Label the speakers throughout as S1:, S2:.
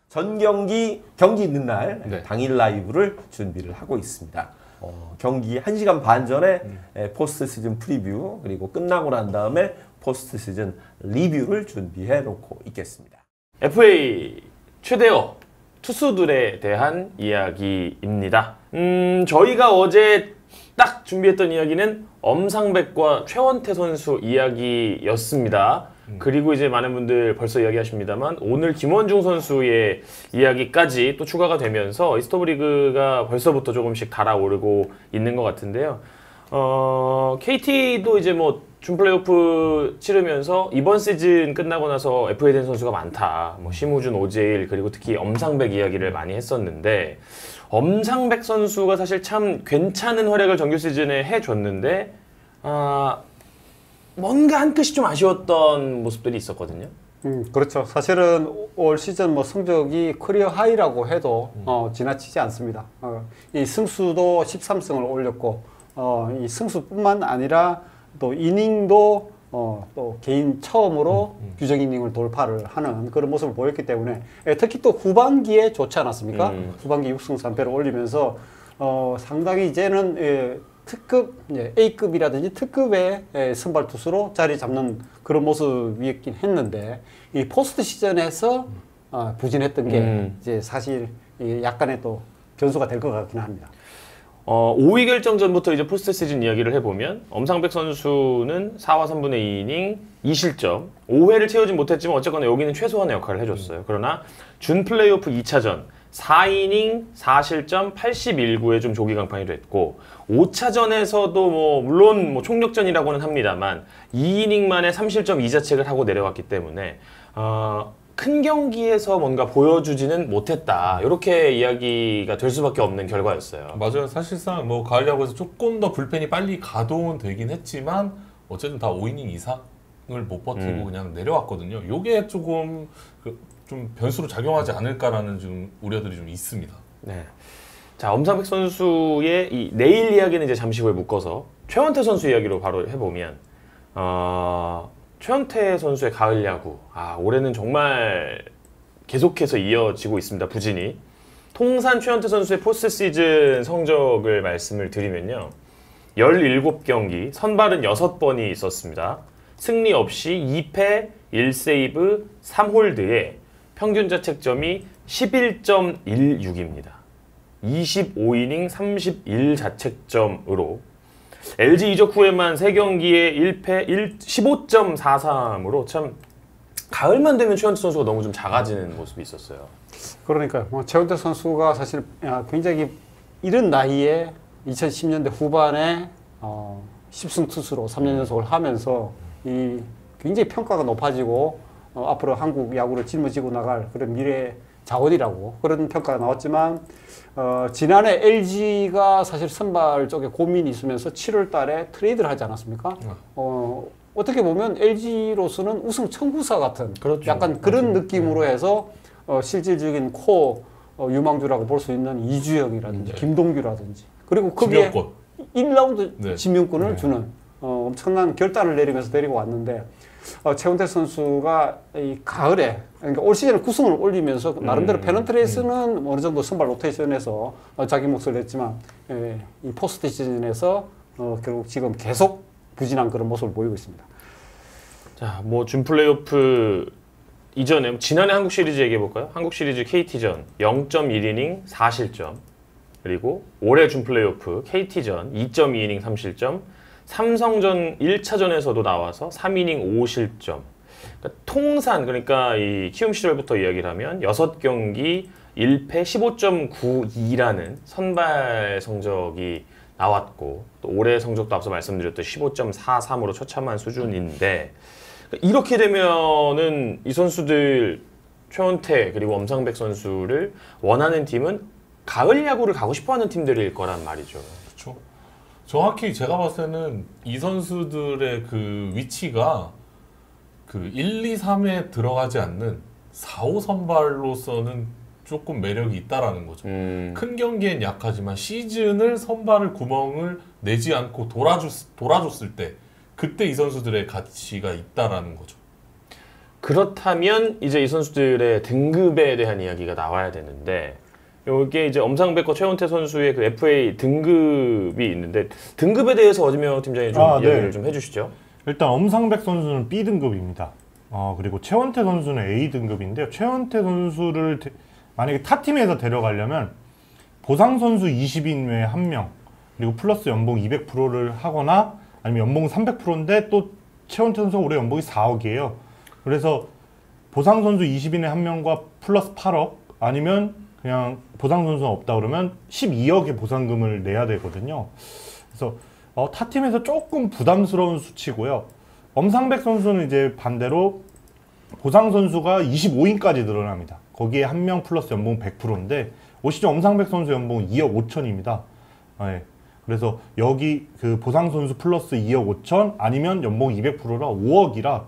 S1: 전 경기 있는 날
S2: 네.
S1: 당일 라이브를 준비를 하고 있습니다. 경기 1시간 반 전에 포스트 시즌 프리뷰 그리고 끝나고 난 다음에 포스트 시즌 리뷰를 준비해 놓고 있겠습니다.
S2: FA 최대어 투수들에 대한 이야기입니다. 저희가 어제 딱 준비했던 이야기는 엄상백과 최원태 선수 이야기였습니다. 그리고 이제 많은 분들 벌써 이야기하십니다만 오늘 김원중 선수의 이야기까지 또 추가가 되면서 이스터브 리그가 벌써부터 조금씩 달아오르고 있는 것 같은데요. KT도 이제 뭐 준 플레이오프 치르면서 이번 시즌 끝나고 나서 FA 된 선수가 많다. 뭐 심우준, 오재일 그리고 특히 엄상백 이야기를 많이 했었는데 엄상백 선수가 사실 참 괜찮은 활약을 정규 시즌에 해줬는데 뭔가 한 끗이 좀 아쉬웠던 모습들이 있었거든요.
S3: 그렇죠. 사실은 올 시즌 뭐 성적이 커리어 하이라고 해도 지나치지 않습니다. 이 승수도 13승을 올렸고 이 승수뿐만 아니라 또 이닝도 또 개인 처음으로 규정 이닝을 돌파를 하는 그런 모습을 보였기 때문에 특히 또 후반기에 좋지 않았습니까? 후반기 6승 3패를 올리면서 상당히 이제는 특급, A급이라든지 특급의 선발 투수로 자리 잡는 그런 모습이었긴 했는데 이 포스트 시즌에서 부진했던 게 이제 사실 약간의 또 변수가 될 것 같긴 합니다.
S2: 5위 결정전부터 이제 포스트 시즌 이야기를 해보면 엄상백 선수는 4와 3분의 2이닝 2실점 5회를 채우진 못했지만 어쨌거나 여기는 최소한의 역할을 해줬어요. 그러나 준 플레이오프 2차전 4이닝 4실점 81구에 좀 조기 강판이 됐고 5차전에서도 뭐 물론 뭐 총력전이라고는 합니다만 2이닝 만에 3실점 2자책을 하고 내려왔기 때문에 큰 경기에서 뭔가 보여주지는 못했다. 이렇게 이야기가 될 수밖에 없는 결과였어요.
S4: 맞아요. 사실상 뭐 가을 야구에서 조금 더 불펜이 빨리 가동은 되긴 했지만 어쨌든 다 5이닝 이상을 못 버티고 그냥 내려왔거든요. 요게 조금 좀 변수로 작용하지 않을까라는 좀 우려들이 좀 있습니다.
S2: 네. 자, 엄상백 선수의 이 내일 이야기는 이제 잠시 후에 묶어서 최원태 선수 이야기로 바로 해보면 최원태 선수의 가을 야구 올해는 정말 계속해서 이어지고 있습니다. 부진이. 통산 최원태 선수의 포스트 시즌 성적을 말씀을 드리면요. 17경기, 선발은 6번이 있었습니다. 승리 없이 2패, 1세이브, 3홀드에 평균 자책점이 11.16입니다. 25이닝 31자책점으로 LG 이적 후에만 3경기에 1패 15.43으로 참 가을만 되면 최원태 선수가 너무 좀 작아지는 모습이 있었어요.
S3: 그러니까 뭐 최원태 선수가 사실 굉장히 이른 나이에 2010년대 후반에 10승 투수로 3년 연속을 하면서 이 굉장히 평가가 높아지고 앞으로 한국 야구를 짊어지고 나갈 그런 미래 자원이라고 그런 평가가 나왔지만 지난해 LG가 사실 선발 쪽에 고민이 있으면서 7월 달에 트레이드를 하지 않았습니까? 어떻게 보면 LG로서는 우승 청구사 같은
S2: 그렇죠.
S3: 약간 그런 느낌으로 해서 실질적인 코어 유망주라고 볼 수 있는 이주영이라든지 김동규라든지 그리고 거기에 1라운드 지명권을 주는 엄청난 결단을 내리면서 데리고 왔는데 최원태 선수가 이 가을에 그러니까 올 시즌에 9승을 올리면서 나름대로 페넌트레이스는 어느 정도 선발 로테이션에서 자기 몫을 냈지만 이 포스트 시즌에서 결국 지금 계속 부진한 그런 모습을 보이고 있습니다.
S2: 자, 뭐 준 플레이오프 이전에 지난해 한국 시리즈 얘기해 볼까요? 한국 시리즈 KT전 0.1이닝 4실점 그리고 올해 준 플레이오프 KT전 2.2이닝 3실점 삼성전 1차전에서도 나와서 3이닝 5실점. 그러니까 통산, 그러니까 이 키움 시절부터 이야기를 하면 6경기 1패 15.92라는 선발 성적이 나왔고 또 올해 성적도 앞서 말씀드렸던 15.43으로 처참한 수준인데 이렇게 되면은 이 선수들 최원태 그리고 엄상백 선수를 원하는 팀은 가을 야구를 가고 싶어하는 팀들일 거란 말이죠.
S4: 그렇죠. 정확히 제가 봤을 때는 이 선수들의 그 위치가 그 1, 2, 3에 들어가지 않는 4, 5 선발로서는 조금 매력이 있다라는 거죠. 큰 경기엔 약하지만 시즌을 선발을 구멍을 내지 않고 돌아줬을 때 그때 이 선수들의 가치가 있다라는 거죠.
S2: 그렇다면 이제 이 선수들의 등급에 대한 이야기가 나와야 되는데 이게 이제 엄상백과 최원태 선수의 그 FA 등급이 있는데 등급에 대해서 어지명 팀장이 좀 이야기를
S5: 네.
S2: 좀 해주시죠.
S5: 일단 엄상백 선수는 B등급입니다. 그리고 최원태 선수는 A등급인데요. 최원태 선수를 만약에 타 팀에서 데려가려면 보상 선수 20인 외에 1명 그리고 플러스 연봉 200%를 하거나 아니면 연봉 300%인데 또 최원태 선수가 올해 연봉이 4억이에요. 그래서 보상 선수 20인에 1명과 플러스 8억 아니면 그냥 보상 선수가 없다 그러면 12억의 보상금을 내야 되거든요. 그래서 타 팀에서 조금 부담스러운 수치고요. 엄상백 선수는 이제 반대로 보상 선수가 25인까지 늘어납니다. 거기에 1명 플러스 연봉 100%인데 올 시즌 엄상백 선수 연봉 2억 5천입니다. 네. 그래서 여기 그 보상 선수 플러스 2억 5천 아니면 연봉 200%라 5억이라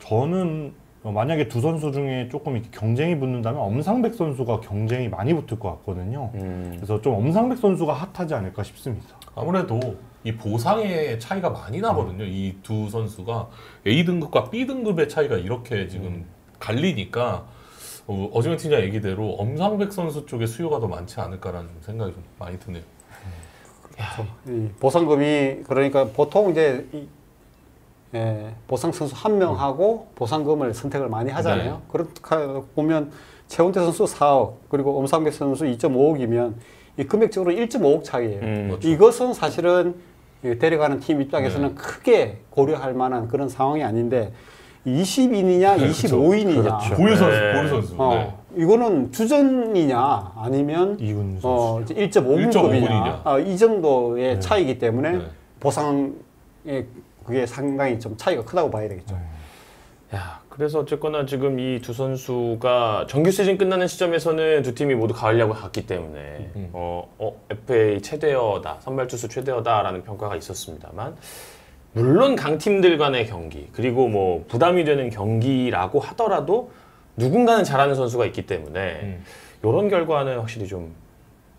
S5: 저는 만약에 두 선수 중에 조금 이렇게 경쟁이 붙는다면 엄상백 선수가 경쟁이 많이 붙을 것 같거든요. 그래서 좀 엄상백 선수가 핫하지 않을까 싶습니다.
S4: 아무래도 이 보상의 차이가 많이 나거든요. 이 두 선수가 A등급과 B등급의 차이가 이렇게 지금 갈리니까 어지명 팀장 얘기대로 엄상백 선수 쪽에 수요가 더 많지 않을까라는 생각이 좀 많이 드네요.
S3: 이 보상금이 그러니까 보통 이제 보상 선수 한 명하고 보상금을 선택을 많이 하잖아요.
S4: 네.
S3: 그렇게 보면 최원태 선수 4억 그리고 엄상백 선수 2.5억이면 이 금액적으로 1.5억 차이예요.
S4: 그렇죠.
S3: 이것은 사실은 데려가는 팀 입장에서는
S4: 네.
S3: 크게 고려할 만한 그런 상황이 아닌데 20인이냐 25인이냐
S2: 그렇죠.
S4: 고유 선수,
S2: 네.
S4: 고유 선수. 네.
S3: 이거는 주전이냐 아니면
S5: 이군 선수.
S3: 1.5급이냐 이 정도의
S5: 네.
S3: 차이기 때문에
S4: 네.
S3: 보상의 그게 상당히 좀 차이가 크다고 봐야 되겠죠.
S2: 야, 그래서 어쨌거나 지금 이 두 선수가 정규 시즌 끝나는 시점에서는 두 팀이 모두 가을 야구에 갔기 때문에 FA 최대어다, 선발 투수 최대어다라는 평가가 있었습니다만 물론 강팀들 간의 경기 그리고 뭐 부담이 되는 경기라고 하더라도 누군가는 잘하는 선수가 있기 때문에 이런 결과는 확실히 좀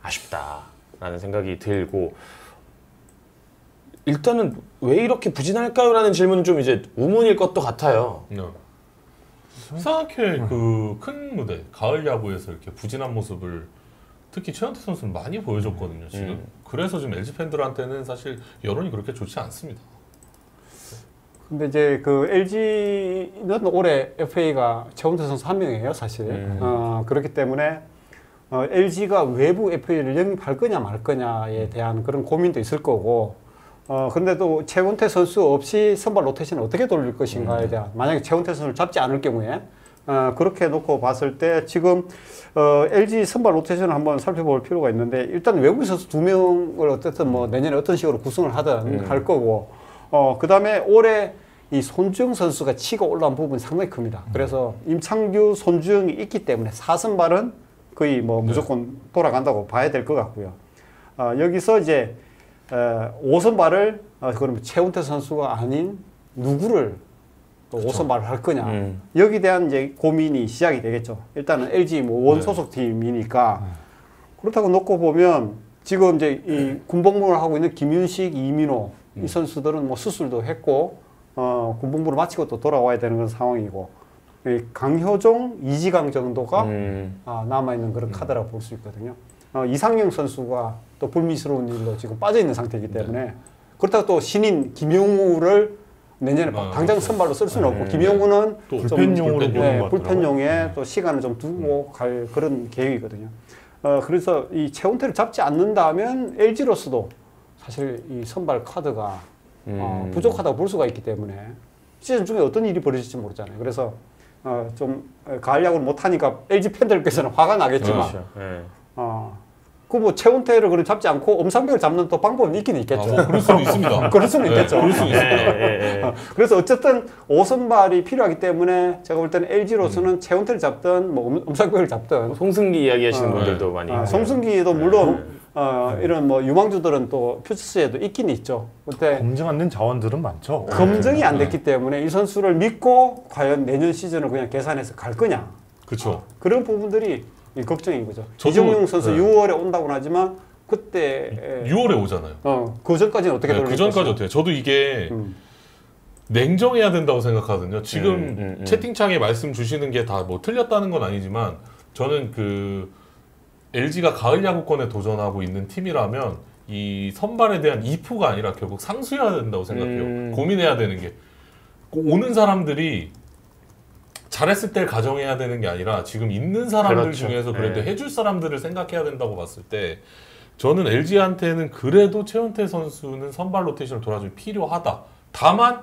S2: 아쉽다라는 생각이 들고 일단은 왜 이렇게 부진할까요? 라는 질문은 좀 이제 우문일 것도 같아요.
S4: 네. 이상하게 그 큰 무대, 가을 야구에서 이렇게 부진한 모습을 특히 최원태 선수는 많이 보여줬거든요, 지금. 그래서 지금 LG 팬들한테는 사실 여론이 그렇게 좋지 않습니다.
S3: 근데 이제 그 LG는 올해 FA가 최원태 선수 한 명이에요, 사실. 그렇기 때문에 LG가 외부 FA를 영입할 거냐 말 거냐에 대한 그런 고민도 있을 거고 근데 또 최원태 선수 없이 선발 로테이션을 어떻게 돌릴 것인가에 대한 만약에 최원태 선수를 잡지 않을 경우에 그렇게 놓고 봤을 때 지금 LG 선발 로테이션을 한번 살펴볼 필요가 있는데 일단 외국 선수 2명을 어쨌든 뭐 내년에 어떤 식으로 구성을 하든 할 거고 그 다음에 올해 이 손주영 선수가 치고 올라온 부분이 상당히 큽니다. 그래서 임창규, 손주영이 있기 때문에 4선발은 거의 뭐 무조건 돌아간다고 봐야 될 것 같고요. 여기서 이제 5선발을 그러면 최원태 선수가 아닌 누구를 또 5선발을 할 거냐 여기에 대한 이제 고민이 시작이 되겠죠. 일단은 LG 뭐 원소속 팀이니까 그렇다고 놓고 보면 지금 이제 이 군복무를 하고 있는 김윤식, 이민호 이 선수들은 뭐 수술도 했고 군복무를 마치고 또 돌아와야 되는 그런 상황이고 이 강효종, 이지강 정도가 남아 있는 그런 카드라고 볼 수 있거든요. 이상용 선수가 또 불미스러운 일로 지금 빠져 있는 상태이기 때문에 그렇다고 또 신인 김용우를 내년에 당장 선발로 쓸 수는 없고 김용우는
S5: 또 불펜용으로 보는 것 같더라고요.
S3: 불펜용에 또 시간을 좀 두고 갈 그런 계획이거든요. 그래서 이 최원태를 잡지 않는다면 LG로서도 사실 이 선발 카드가 부족하다고 볼 수가 있기 때문에 시즌 중에 어떤 일이 벌어질지 모르잖아요. 그래서 좀 가을 야구를 못하니까 LG 팬들께서는 화가 나겠지만
S2: 그렇죠. 네.
S3: 그 뭐 최원태를 그럼 잡지 않고 엄상백을 잡는 또 방법은 있긴 있겠죠.
S4: 그럴 수는 있습니다.
S3: 그럴 수는 있겠죠.
S4: 그럴 수 있습니다.
S3: 그래서 어쨌든 5선발이 필요하기 때문에 제가 볼 때는 LG로서는 최원태를 잡든 뭐 엄상백을 잡든
S2: 송승기 이야기하시는 분들도 많이
S3: 송승기도 물론 이런 뭐 유망주들은 또 퓨처스에도 있긴 있죠. 근데
S5: 검증 안 된 자원들은 많죠.
S3: 검증이 안 됐기 때문에 이 선수를 믿고 과연 내년 시즌을 그냥 계산해서 갈 거냐.
S4: 그렇죠.
S3: 그런 부분들이 걱정인 거죠.
S4: 저도,
S3: 이정용 선수
S4: 네.
S3: 6월에 온다고는 하지만 그때
S4: 6월에 오잖아요.
S3: 그 전까지는 어떻게 돌릴
S4: 그 전까지
S3: 것이냐.
S4: 어떻게? 저도 이게 냉정해야 된다고 생각하거든요. 지금 채팅창에 말씀 주시는 게 다 뭐 틀렸다는 건 아니지만 저는 그 LG가 가을 야구권에 도전하고 있는 팀이라면 이 선발에 대한 이프가 아니라 결국 상수해야 된다고 생각해요. 고민해야 되는 게 오는 사람들이 잘했을 때 가정해야 되는 게 아니라 지금 있는 사람들
S2: 그렇죠.
S4: 중에서 그래도
S2: 네.
S4: 해줄 사람들을 생각해야 된다고 봤을 때 저는 LG한테는 그래도 최원태 선수는 선발 로테이션을 돌아주기 필요하다. 다만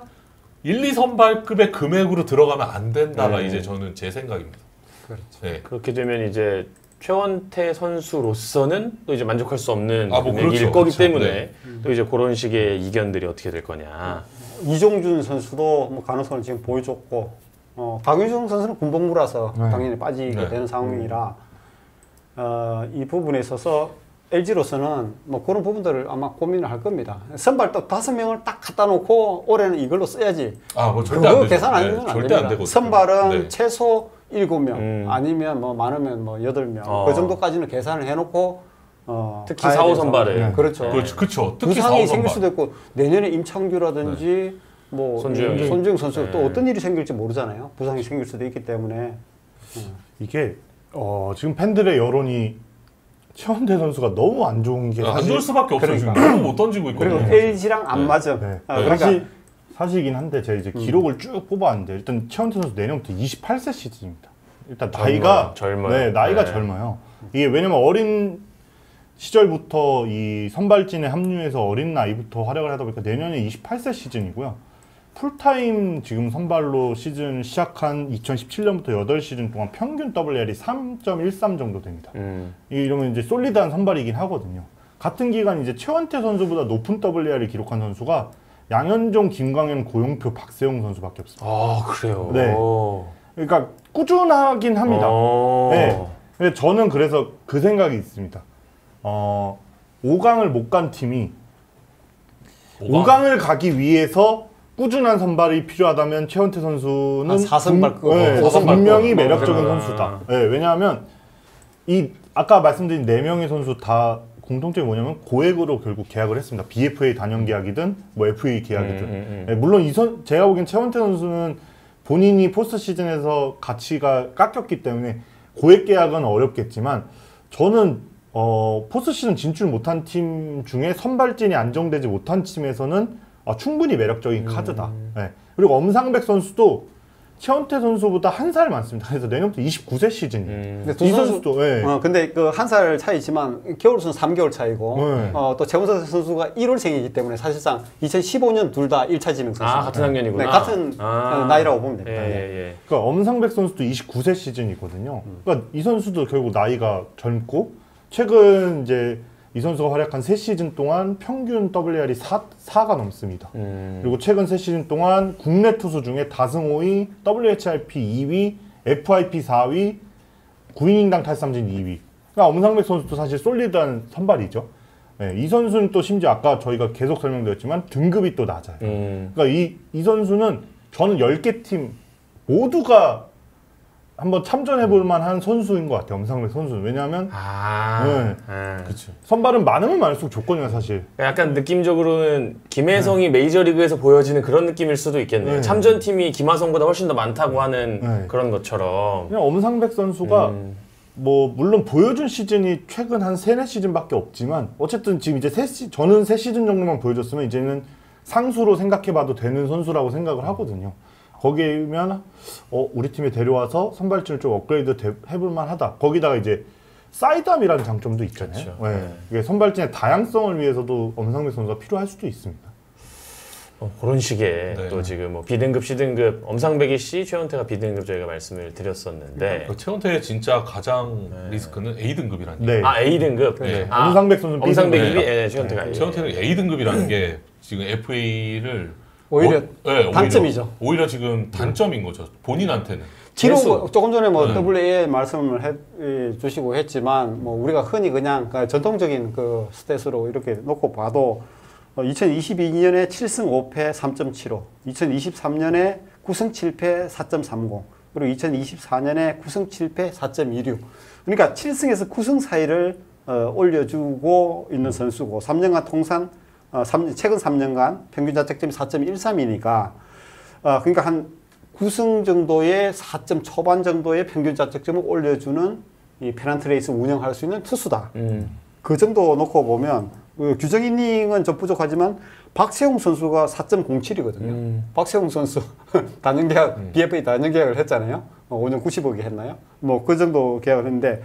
S4: 1, 2선발급의 금액으로 들어가면 안 된다가 이제 저는 제 생각입니다.
S3: 그렇죠.
S4: 네.
S2: 그렇게 되면 이제 최원태 선수로서는 또 이제 만족할 수 없는
S4: 뭐
S2: 금액일
S4: 그렇죠.
S2: 거기
S4: 그렇죠.
S2: 때문에
S4: 네.
S2: 또 이제 그런 식의 이견들이 어떻게 될 거냐.
S3: 이종준 선수도 뭐 가능성을 지금 보여줬고 강유정 선수는 군복무라서
S5: 네.
S3: 당연히 빠지게
S4: 네.
S3: 되는 상황이라 이 부분에 있어서 LG로서는 뭐 그런 부분들을 아마 고민을 할 겁니다. 선발 딱 5명을 딱 갖다 놓고 올해는 이걸로 써야지.
S4: 뭐 절대 안
S3: 그거
S4: 되죠.
S3: 계산 안 되면 안
S4: 절대
S3: 됩니다.
S4: 안 되거든요.
S3: 선발은
S4: 네.
S3: 최소 7명 아니면 뭐 많으면 뭐 8명 그 정도까지는 계산을 해놓고
S2: 특히
S3: 가야
S2: 4, 5
S3: 돼서.
S2: 선발을.
S3: 그렇죠.
S4: 그렇죠. 특히
S3: 부상이
S4: 4, 5선발.
S3: 생길 수도 있고 내년에 임창규라든지 뭐 손주영 선수 또 어떤 일이 생길지 모르잖아요. 부상이 생길 수도 있기 때문에
S5: 이게 지금 팬들의 여론이 최원태 선수가 너무 안 좋은 게
S4: 안 좋을 수밖에 없어요.
S3: 그러니까.
S4: 지금 너무 못 던지고 있거든요.
S3: 그리고 LG랑 안 맞아.
S5: 네.
S3: 그러니까
S5: 사실이긴 한데 제가 이제 기록을 쭉 뽑아왔는데 일단 최원태 선수 내년부터 28세 시즌입니다. 일단
S2: 젊어요.
S5: 네, 나이가
S2: 네.
S5: 젊어요. 이게 왜냐면 어린 시절부터 이 선발진에 합류해서 어린 나이부터 활약을 하다 보니까 내년에 28세 시즌이고요. 풀타임 지금 선발로 시즌 시작한 2017년부터 8시즌 동안 평균 WR이 3.13 정도 됩니다. 이러면 이제 솔리드한 선발이긴 하거든요. 같은 기간 이제 최원태 선수보다 높은 WR을 기록한 선수가 양현종, 김광현, 고용표, 박세웅 선수밖에 없습니다.
S2: 아 그래요.
S5: 네. 그러니까 꾸준하긴 합니다. 네. 근데 저는 그래서 그 생각이 있습니다. 5강을 못 간 팀이 5강을 가기 위해서 꾸준한 선발이 필요하다면 최원태 선수는
S3: 4선발급,
S5: 네,
S3: 5선발급.
S5: 분명히 매력적인
S2: 그렇구나.
S5: 선수다. 네, 왜냐하면 이 아까 말씀드린 4명의 선수 다 공통점이 뭐냐면 고액으로 결국 계약을 했습니다. BFA 단연 계약이든 뭐 FA 계약이든. 네, 물론 제가 보기엔 최원태 선수는 본인이 포스트 시즌에서 가치가 깎였기 때문에 고액 계약은 어렵겠지만 저는 포스트 시즌 진출 못한 팀 중에 선발진이 안정되지 못한 팀에서는 충분히 매력적인 카드다. 네. 그리고 엄상백 선수도 최원태 선수보다 한 살 많습니다. 그래서 내년부터 29세 시즌이에요.
S3: 근데
S5: 이 선수도
S3: 근데 그 한 살 차이지만 겨울은 3개월 차이고
S5: 네.
S3: 또 최원태 선수가 1월생이기 때문에 사실상 2015년 둘 다 1차 지명 선수.
S2: 같은 학년이구나.
S3: 네, 같은 나이라고 보면 됩니다.
S2: 예.
S5: 그러니까 엄상백 선수도 29세 시즌이거든요. 그러니까 이 선수도 결국 나이가 젊고 최근 이제 이 선수가 활약한 3시즌 동안 평균 WR이 4가 넘습니다. 그리고 최근 3시즌 동안 국내 투수 중에 다승 5위, WHIP 2위, FIP 4위, 9이닝당 탈삼진 2위. 그러니까 엄상백 선수도 사실 솔리드한 선발이죠. 네, 이 선수는 또 심지어 아까 저희가 계속 설명드렸지만 등급이 또 낮아요. 그러니까 이 선수는 저는 10개 팀 모두가 한번 참전해볼 만한 선수인 것 같아요. 엄상백 선수는. 왜냐하면
S4: 그렇죠.
S5: 선발은 많으면 많을수록 조건이야 사실.
S2: 약간 느낌적으로는 김혜성이 메이저리그에서 보여지는 그런 느낌일 수도 있겠네요.
S5: 네.
S2: 참전팀이 김하성보다 훨씬 더 많다고 하는
S5: 네.
S2: 그런 것처럼.
S5: 그냥 엄상백 선수가 뭐 물론 보여준 시즌이 최근 한 3-4시즌밖에 없지만 어쨌든 지금 이제 저는 3시즌 정도만 보여줬으면 이제는 상수로 생각해봐도 되는 선수라고 생각을 하거든요. 거기면 우리 팀에 데려와서 선발진을 좀 업그레이드 해볼 만하다. 거기다가 이제 사이드암이라는 장점도 있잖아요.
S2: 그렇죠.
S5: 네. 이게 선발진의 다양성을 위해서도 엄상백 선수가 필요할 수도 있습니다.
S2: 그런 식의
S4: 네.
S2: 또 지금 뭐 B등급, C등급, 엄상백이 C, 최원태가 B등급 저희가 말씀을 드렸었는데
S4: 최원태의 진짜 가장 리스크는 A등급이라는
S5: 네.
S2: A등급.
S4: 네.
S5: 엄상백 선수는
S2: 엄상백이
S5: B등급.
S2: B, 최원태가 A.
S4: 최원태는 A등급이라는 게 지금 FA를
S3: 오히려 단점이죠.
S4: 오히려 지금 단점인 거죠. 본인한테는.
S3: 기록 조금 전에 뭐
S4: 네.
S3: WA 말씀을 해주시고 했지만 뭐 우리가 흔히 그냥 전통적인 그 스탯으로 이렇게 놓고 봐도 2022년에 7승 5패 3.75, 2023년에 9승 7패 4.30, 그리고 2024년에 9승 7패 4.26. 그러니까 7승에서 9승 사이를 올려주고 있는 선수고 3년간 통산 최근 3년간 평균 자책점이 4.13이니까 그러니까 한 9승 정도의 4점 초반 정도의 평균 자책점을 올려주는 이 페넌트 레이스 운영할 수 있는 투수다. 그 정도 놓고 보면 규정 이닝은 좀 부족하지만 박세웅 선수가 4.07이거든요. 박세웅 선수 단연 계약, BFA 단연 계약을 했잖아요. 5년 90억이 했나요? 뭐 그 정도 계약을 했는데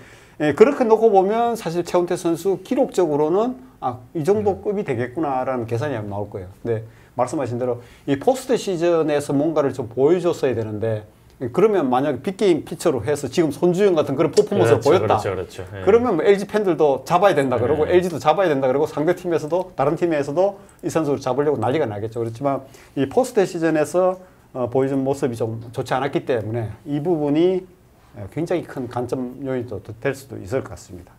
S3: 그렇게 놓고 보면 사실 최원태 선수 기록적으로는 이 정도 급이 되겠구나라는 계산이 나올 거예요. 근데 말씀하신 대로 이 포스트 시즌에서 뭔가를 좀 보여줬어야 되는데 그러면 만약에 빅게임 피처로 해서 지금 손주영 같은 그런 퍼포먼스를 보였다.
S2: 그렇죠. 예.
S3: 그러면 뭐 LG 팬들도 잡아야 된다 그러고 LG도 잡아야 된다 그러고 상대 팀에서도 다른 팀에서도 이 선수를 잡으려고 난리가 나겠죠. 그렇지만 이 포스트 시즌에서 보여준 모습이 좀 좋지 않았기 때문에 이 부분이 굉장히 큰 관점 요인이 될 수도 있을 것 같습니다.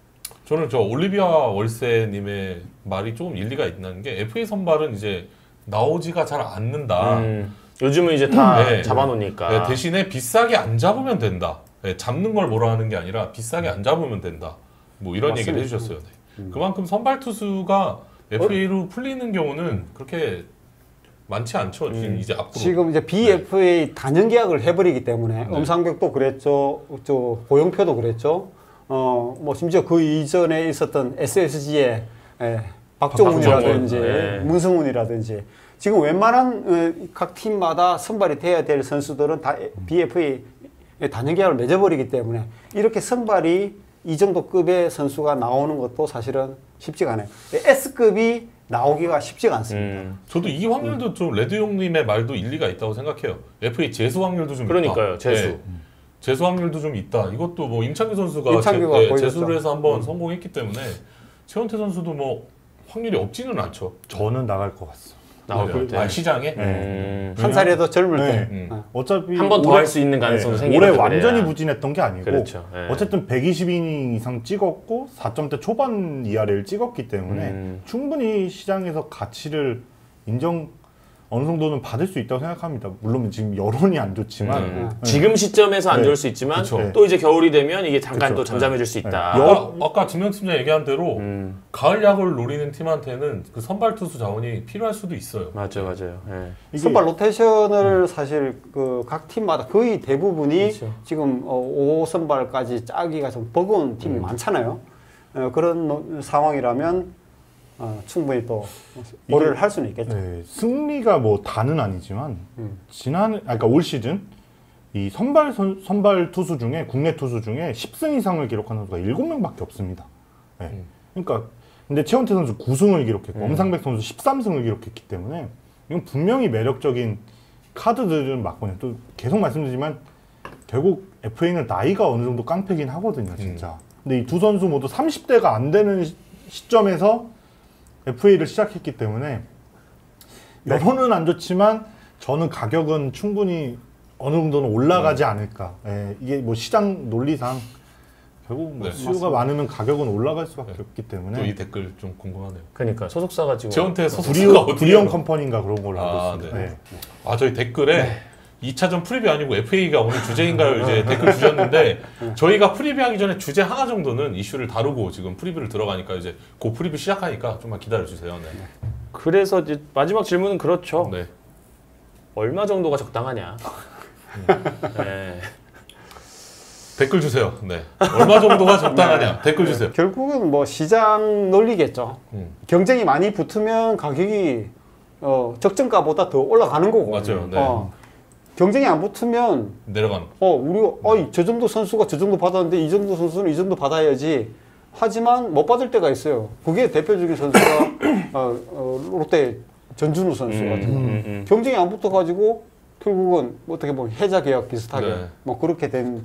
S4: 저는 저 올리비아 월세님의 말이 조금 일리가 있는 게 FA 선발은 이제 나오지가 잘 않는다.
S2: 요즘은 이제 다
S4: 네.
S2: 잡아놓으니까.
S4: 네, 대신에 비싸게 안 잡으면 된다. 네, 잡는 걸 뭐라 하는 게 아니라 비싸게 안 잡으면 된다. 뭐 이런
S3: 맞습니다.
S4: 얘기를 해주셨어요. 네. 그만큼 선발 투수가 FA로 풀리는 경우는 그렇게 많지 않죠. 이제 앞으로.
S3: 지금 이제 BFA 단연 계약을 해버리기 때문에 엄상백도 그랬죠, 저 고영표도 그랬죠. 뭐 심지어 그 이전에 있었던 SSG의 박종훈이라든지 문승훈이라든지 지금 웬만한 각 팀마다 선발이 돼야 될 선수들은 다 BFA 단연 계약을 맺어버리기 때문에 이렇게 선발이 이 정도 급의 선수가 나오는 것도 사실은 쉽지가 않아요. S급이 나오기가 쉽지가 않습니다.
S4: 저도 이 확률도 좀 레드 형님의 말도 일리가 있다고 생각해요. FA 재수 확률도 좀
S2: 그러니까요,
S4: 있다.
S2: 재수.
S4: 네. 재수 확률도 좀 있다. 이것도 뭐 임창규 선수가 재수를 해서 한번 성공했기 때문에 최원태 선수도 뭐 확률이 없지는 않죠.
S5: 저는 나갈 것 같습니다.
S2: 나올 때.
S4: 시장에?
S3: 한 살이라도 젊을 때.
S5: 어차피
S2: 한 번 더 할 수 있는 가능성도 생기고
S5: 올해 완전히 부진했던 게 아니고
S2: 그렇죠.
S5: 어쨌든 120이닝 이상 찍었고 4점대 초반 이하를 찍었기 때문에 충분히 시장에서 가치를 어느 정도는 받을 수 있다고 생각합니다. 물론 지금 여론이 안 좋지만
S2: 지금 시점에서 안 좋을 수 있지만
S5: 그쵸.
S2: 또 이제 겨울이 되면 이게 잠깐
S5: 그쵸.
S2: 또 잠잠해질 수 있다.
S4: 아까 김명 팀장 얘기한 대로 가을 야구를 노리는 팀한테는 그 선발 투수 자원이 필요할 수도 있어요.
S2: 맞아요. 예.
S3: 선발 로테이션을 사실 그 각 팀마다 거의 대부분이
S2: 그렇죠.
S3: 지금 5선발까지 짜기가 좀 버거운 팀이 많잖아요. 그런 상황이라면 충분히 또 고려를 할 수는 있겠죠.
S5: 네, 승리가 뭐 다는 아니지만 그러니까 올 시즌 이 선발 투수 중에 국내 투수 중에 10승 이상을 기록한 선수가 7명밖에 없습니다. 네. 그러니까 근데 최원태 선수 9승을 기록했고 엄상백 선수 13승을 기록했기 때문에 이건 분명히 매력적인 카드들은 맞거든요. 또 계속 말씀드리지만 결국 FA는 나이가 어느 정도 깡패긴 하거든요, 진짜. 근데 이 두 선수 모두 30대가 안 되는 시점에서 FA를 시작했기 때문에 여론은 안 좋지만 저는 가격은 충분히 어느 정도는 올라가지 않을까. 예, 이게 뭐 시장 논리상 결국 뭐 수요가 많으면 가격은 올라갈 수밖에 없기 때문에.
S4: 또 이 댓글 좀 궁금하네요.
S2: 그러니까 소속사가 지금
S4: 최원태 소속사가
S5: 두리온 컴퍼니인가 그런 걸로 알고 있습니다.
S4: 네. 저희 댓글에 2차전 프리뷰 아니고 FA가 오늘 주제인가요? 이제 댓글 주셨는데 저희가 프리뷰하기 전에 주제 하나 정도는 이슈를 다루고 지금 프리뷰를 들어가니까 이제 그 프리뷰 시작하니까 좀만 기다려 주세요. 네.
S2: 그래서 이제 마지막 질문은 그렇죠.
S4: 네.
S2: 얼마 정도가 적당하냐? 네.
S4: 댓글 주세요. 네. 얼마 정도가 적당하냐? 댓글 주세요.
S3: 결국은 뭐 시장 논리겠죠. 경쟁이 많이 붙으면 가격이 적정가보다 더 올라가는 거고.
S4: 맞아요. 네.
S3: 경쟁이 안 붙으면
S4: 내려가는.
S3: 우리가 저 정도 선수가 저 정도 받았는데 이 정도 선수는 이 정도 받아야지. 하지만 못 받을 때가 있어요. 그게 대표적인 선수가 롯데 전준우 선수 같은 거. 경쟁이 안 붙어가지고 결국은 어떻게 보면 해자 계약 비슷하게
S4: 네.
S3: 뭐 그렇게 된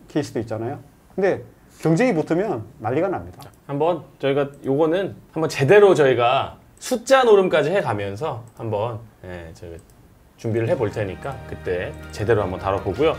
S3: 케이스도 있잖아요. 근데 경쟁이 붙으면 난리가 납니다.
S2: 한번 저희가 요거는 한번 제대로 저희가 숫자 노름까지 해가면서 한번 저희가 준비를 해볼 테니까 그때 제대로 한번 다뤄보고요.